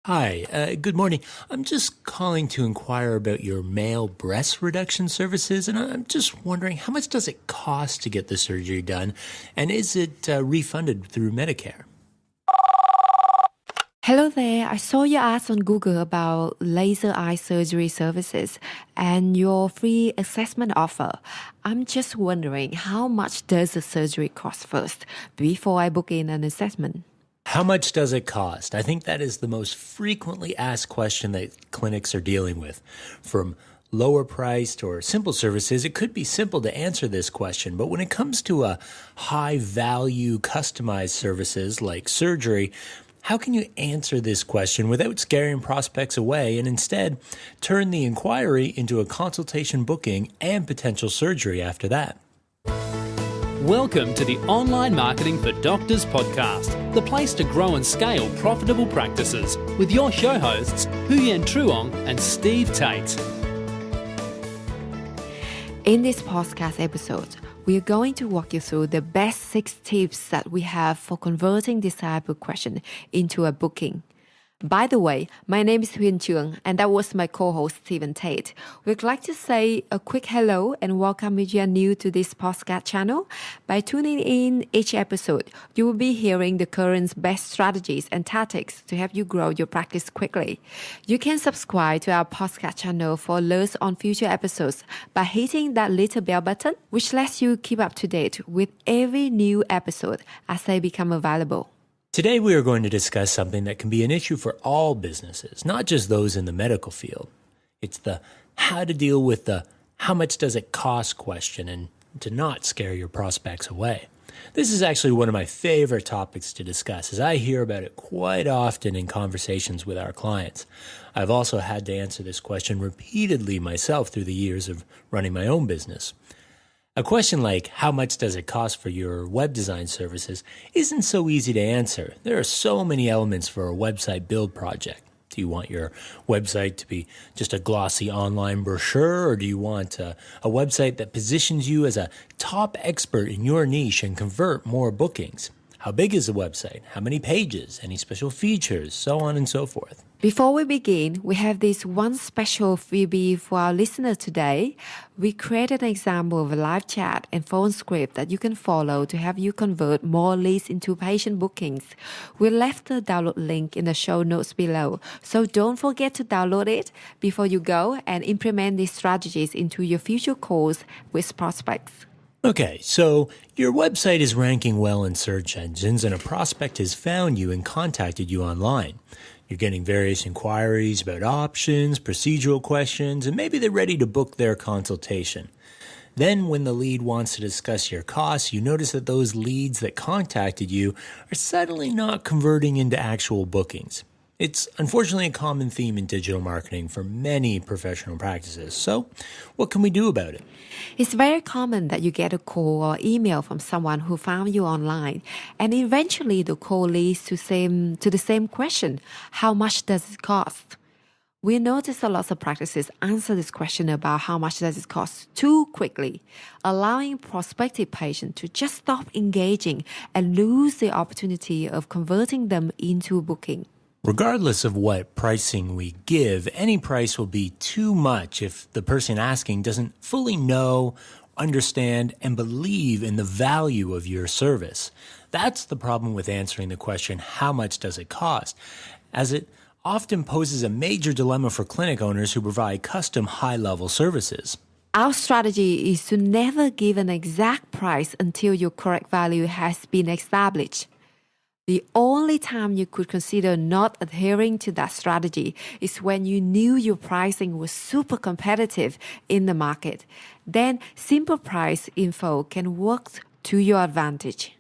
Hi, good morning. I'm just calling to inquire about your male breast reduction services, and I'm just wondering how much does it cost to get the surgery done, and is it refunded through Medicare? Hello there. I saw your ads on Google about laser eye surgery services and your free assessment offer. I'm just wondering how much does the surgery cost first before I book in an assessment? How much does it cost? I think that is the most frequently asked question that clinics are dealing with. From lower priced or simple services, it could be simple to answer this question, but when it comes to a high value customized services like surgery, how can you answer this question without scaring prospects away and instead turn the inquiry into a consultation booking and potential surgery after that? Welcome to the Online Marketing for Doctors podcast, the place to grow and scale profitable practices with your show hosts, Huyen Truong and Steve Tate. In this podcast episode, we are going to walk you through the best 6 tips that we have for converting this type of question into a booking. By the way, my name is Huyen Truong, and that was my co-host Stephen Tate. We'd like to say a quick hello and welcome if you are new to this podcast channel. By tuning in each episode, you will be hearing the current best strategies and tactics to help you grow your practice quickly. You can subscribe to our podcast channel for alerts on future episodes by hitting that little bell button, which lets you keep up to date with every new episode as they become available. Today we are going to discuss something that can be an issue for all businesses, not just those in the medical field. It's the how to deal with the how much does it cost question and to not scare your prospects away. This is actually one of my favorite topics to discuss as I hear about it quite often in conversations with our clients. I've also had to answer this question repeatedly myself through the years of running my own business. A question like, how much does it cost for your web design services, isn't so easy to answer. There are so many elements for a website build project. Do you want your website to be just a glossy online brochure, or do you want a website that positions you as a top expert in your niche and convert more bookings? How big is the website? How many pages? Any special features? So on and so forth. Before we begin, we have this one special freebie for our listeners today. We created an example of a live chat and phone script that you can follow to help you convert more leads into patient bookings. We left the download link in the show notes below, so don't forget to download it before you go and implement these strategies into your future calls with prospects. Okay, so your website is ranking well in search engines and a prospect has found you and contacted you online. You're getting various inquiries about options, procedural questions, and maybe they're ready to book their consultation. Then when the lead wants to discuss your costs, you notice that those leads that contacted you are suddenly not converting into actual bookings. It's unfortunately a common theme in digital marketing for many professional practices. So what can we do about it? It's very common that you get a call or email from someone who found you online, and eventually the call leads to the same question: how much does it cost? We notice a lot of practices answer this question about how much does it cost too quickly, allowing prospective patients to just stop engaging and lose the opportunity of converting them into a booking. Regardless of what pricing we give, any price will be too much if the person asking doesn't fully know, understand, and believe in the value of your service. That's the problem with answering the question, how much does it cost? As it often poses a major dilemma for clinic owners who provide custom high-level services. Our strategy is to never give an exact price until your correct value has been established. The only time you could consider not adhering to that strategy is when you knew your pricing was super competitive in the market. Then simple price info can work to your advantage.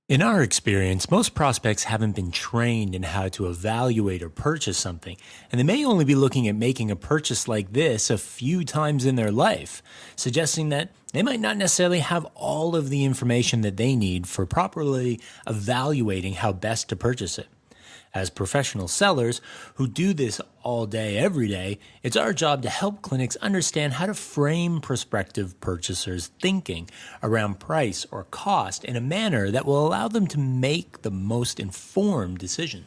In our experience, most prospects haven't been trained in how to evaluate or purchase something, and they may only be looking at making a purchase like this a few times in their life, suggesting that they might not necessarily have all of the information that they need for properly evaluating how best to purchase it. As professional sellers who do this all day, every day, it's our job to help clinics understand how to frame prospective purchasers' thinking around price or cost in a manner that will allow them to make the most informed decision.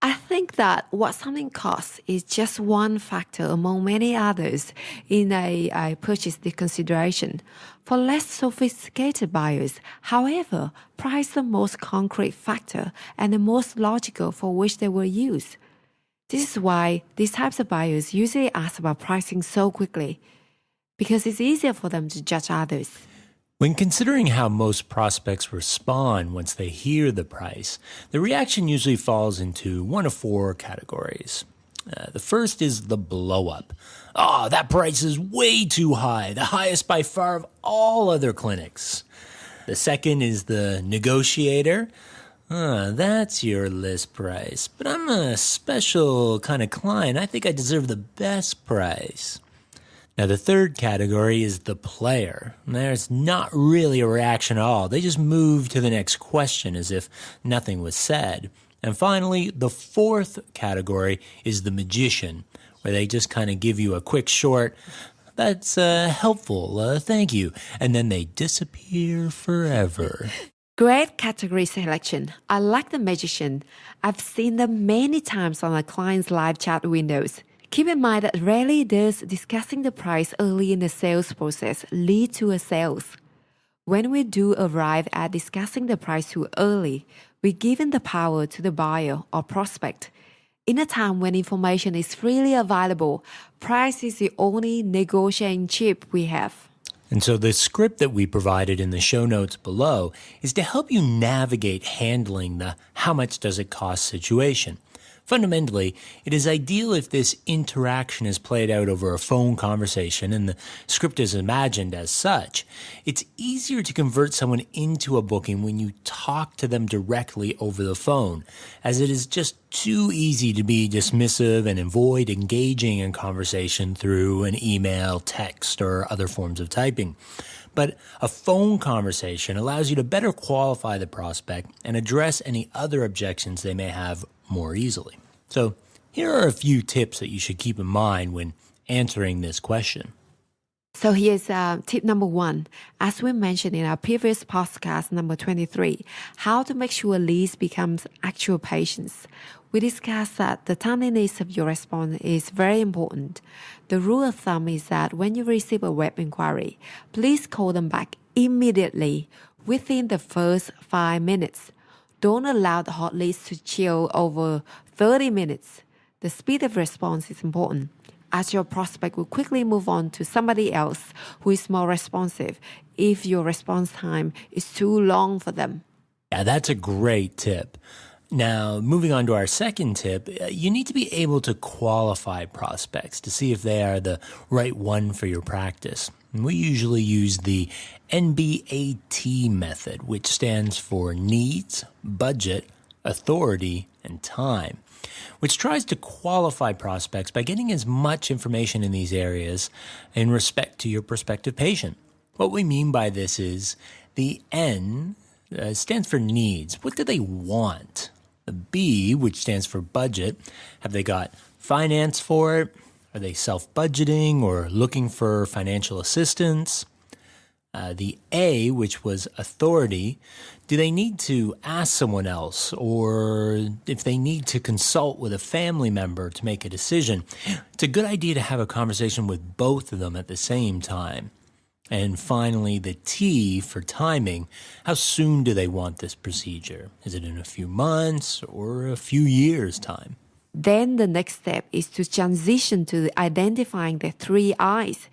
I think that what something costs is just one factor among many others in a purchase consideration. For less sophisticated buyers, however, price is the most concrete factor and the most logical for which they will use. This is why these types of buyers usually ask about pricing so quickly, because it's easier for them to judge others. When considering how most prospects respond once they hear the price, the reaction usually falls into one of four categories. The first is the blow-up. Oh, that price is way too high, the highest by far of all other clinics. The second is the negotiator. That's your list price, but I'm a special kind of client. I think I deserve the best price. Now, the third category is the player. There's not really a reaction at all. They just move to the next question as if nothing was said. And finally, the fourth category is the magician, where they just kind of give you a quick short, "That's helpful, thank you," and then they disappear forever. Great category selection. I like the magician. I've seen them many times on a client's live chat windows. Keep in mind that rarely does discussing the price early in the sales process lead to a sales. When we do arrive at discussing the price too early, we're giving the power to the buyer or prospect. In a time when information is freely available, price is the only negotiating chip we have. And so the script that we provided in the show notes below is to help you navigate handling the "how much does it cost" situation. Fundamentally, it is ideal if this interaction is played out over a phone conversation and the script is imagined as such. It's easier to convert someone into a booking when you talk to them directly over the phone, as it is just too easy to be dismissive and avoid engaging in conversation through an email, text, or other forms of typing. But a phone conversation allows you to better qualify the prospect and address any other objections they may have more easily. So here are a few tips that you should keep in mind when answering this question. So here's tip number 1. As we mentioned in our previous podcast, number 23, how to make sure leads becomes actual patients. We discussed that the timeliness of your response is very important. The rule of thumb is that when you receive a web inquiry, please call them back immediately within the first 5 minutes. Don't allow the hot leads to chill over 30 minutes. The speed of response is important, as your prospect will quickly move on to somebody else who is more responsive if your response time is too long for them. Yeah, that's a great tip. Now, moving on to our second tip, you need to be able to qualify prospects to see if they are the right one for your practice. And we usually use the NBAT method, which stands for needs, budget, authority, and time, which tries to qualify prospects by getting as much information in these areas in respect to your prospective patient. What we mean by this is the N stands for needs. What do they want? The B, which stands for budget, have they got finance for it? Are they self-budgeting or looking for financial assistance? The A, which was authority, do they need to ask someone else, or if they need to consult with a family member to make a decision? It's a good idea to have a conversation with both of them at the same time. And finally, the T for timing. How soon do they want this procedure? Is it in a few months or a few years' time? Then the next step is to transition to identifying the 3 I's.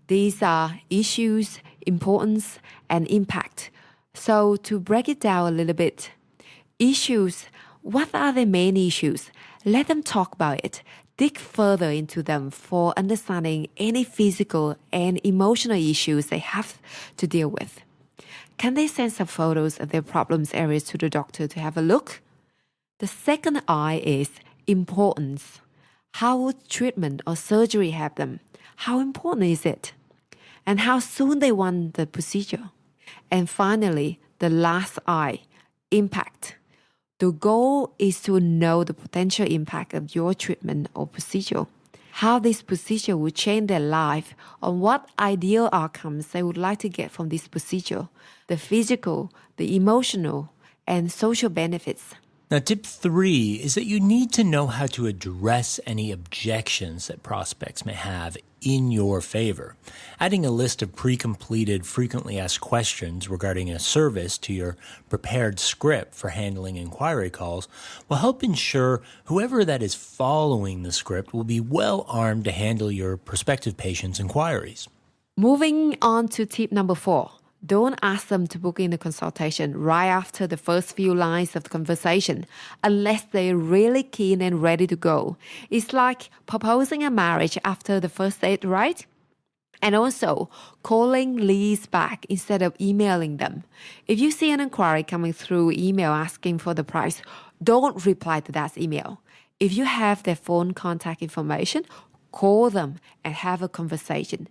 These are issues, importance, and impact. So to break it down a little bit, issues, what are the main issues? Let them talk about it. Dig further into them for understanding any physical and emotional issues they have to deal with. Can they send some photos of their problems areas to the doctor to have a look? The second I is importance. How would treatment or surgery have them? How important is it? And how soon they want the procedure? And finally, the last I, impact. The goal is to know the potential impact of your treatment or procedure, how this procedure will change their life, or what ideal outcomes they would like to get from this procedure, the physical, the emotional, and social benefits. Now, tip 3 is that you need to know how to address any objections that prospects may have in your favor. Adding a list of pre-completed, frequently asked questions regarding a service to your prepared script for handling inquiry calls will help ensure whoever that is following the script will be well armed to handle your prospective patient's inquiries. Moving on to tip number 4. Don't ask them to book in a consultation right after the first few lines of the conversation, unless they're really keen and ready to go. It's like proposing a marriage after the first date, right? And also, calling leads back instead of emailing them. If you see an inquiry coming through email asking for the price, don't reply to that email. If you have their phone contact information, call them and have a conversation.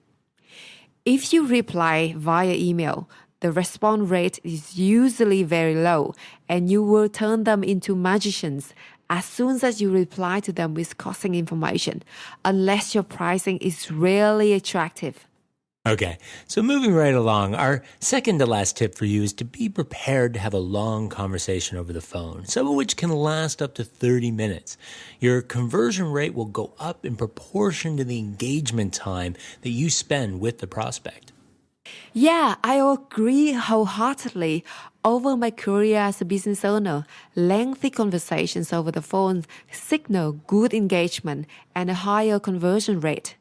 If you reply via email, the response rate is usually very low and you will turn them into magicians as soon as you reply to them with costing information, unless your pricing is really attractive. Okay, so moving right along, our second to last tip for you is to be prepared to have a long conversation over the phone, some of which can last up to 30 minutes. Your conversion rate will go up in proportion to the engagement time that you spend with the prospect. Yeah, I agree wholeheartedly. Over my career as a business owner, lengthy conversations over the phone signal good engagement and a higher conversion rate.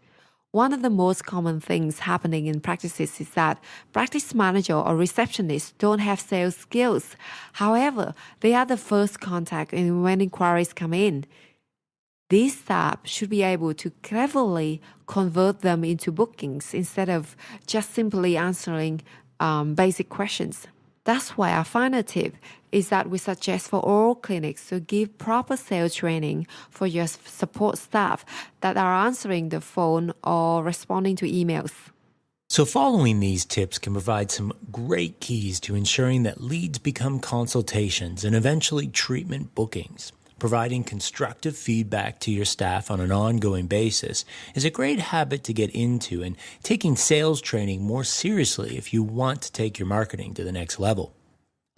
One of the most common things happening in practices is that practice manager or receptionists don't have sales skills. However, they are the first contact when inquiries come in. This staff should be able to cleverly convert them into bookings instead of just simply answering basic questions. That's why our final tip is that we suggest for all clinics to give proper sales training for your support staff that are answering the phone or responding to emails. So following these tips can provide some great keys to ensuring that leads become consultations and eventually treatment bookings. Providing constructive feedback to your staff on an ongoing basis is a great habit to get into, and taking sales training more seriously if you want to take your marketing to the next level.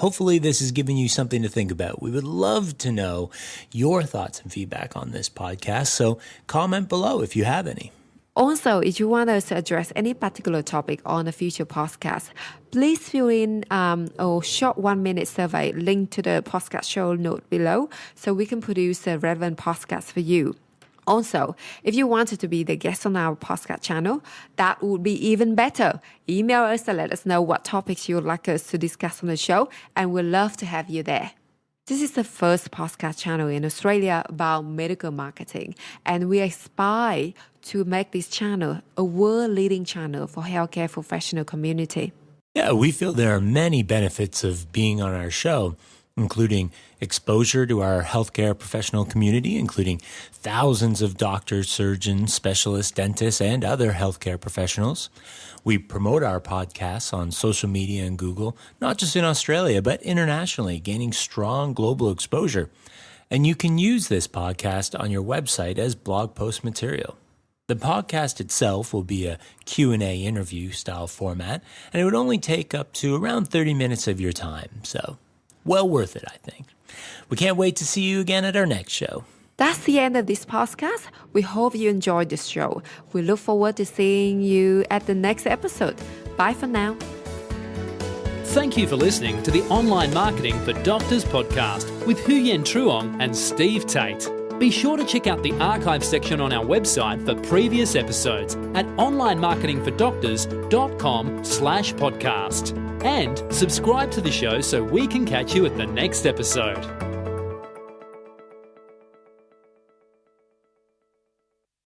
Hopefully this has given you something to think about. We would love to know your thoughts and feedback on this podcast, so comment below if you have any. Also, if you want us to address any particular topic on a future podcast, please fill in a short 1-minute survey linked to the podcast show note below so we can produce a relevant podcast for you. Also, if you wanted to be the guest on our podcast channel, that would be even better. Email us and let us know what topics you would like us to discuss on the show, and we'd love to have you there. This is the first podcast channel in Australia about medical marketing, and we aspire to make this channel a world-leading channel for healthcare professional community. Yeah, we feel there are many benefits of being on our show, including exposure to our healthcare professional community, including thousands of doctors, surgeons, specialists, dentists, and other healthcare professionals. We promote our podcasts on social media and Google, not just in Australia, but internationally, gaining strong global exposure. And you can use this podcast on your website as blog post material. The podcast itself will be a Q&A interview style format, and it would only take up to around 30 minutes of your time. So, well worth it, I think. We can't wait to see you again at our next show. That's the end of this podcast. We hope you enjoyed this show. We look forward to seeing you at the next episode. Bye for now. Thank you for listening to the Online Marketing for Doctors podcast with Huyen Truong and Steve Tate. Be sure to check out the archive section on our website for previous episodes at onlinemarketingfordoctors.com/podcast. And subscribe to the show so we can catch you at the next episode.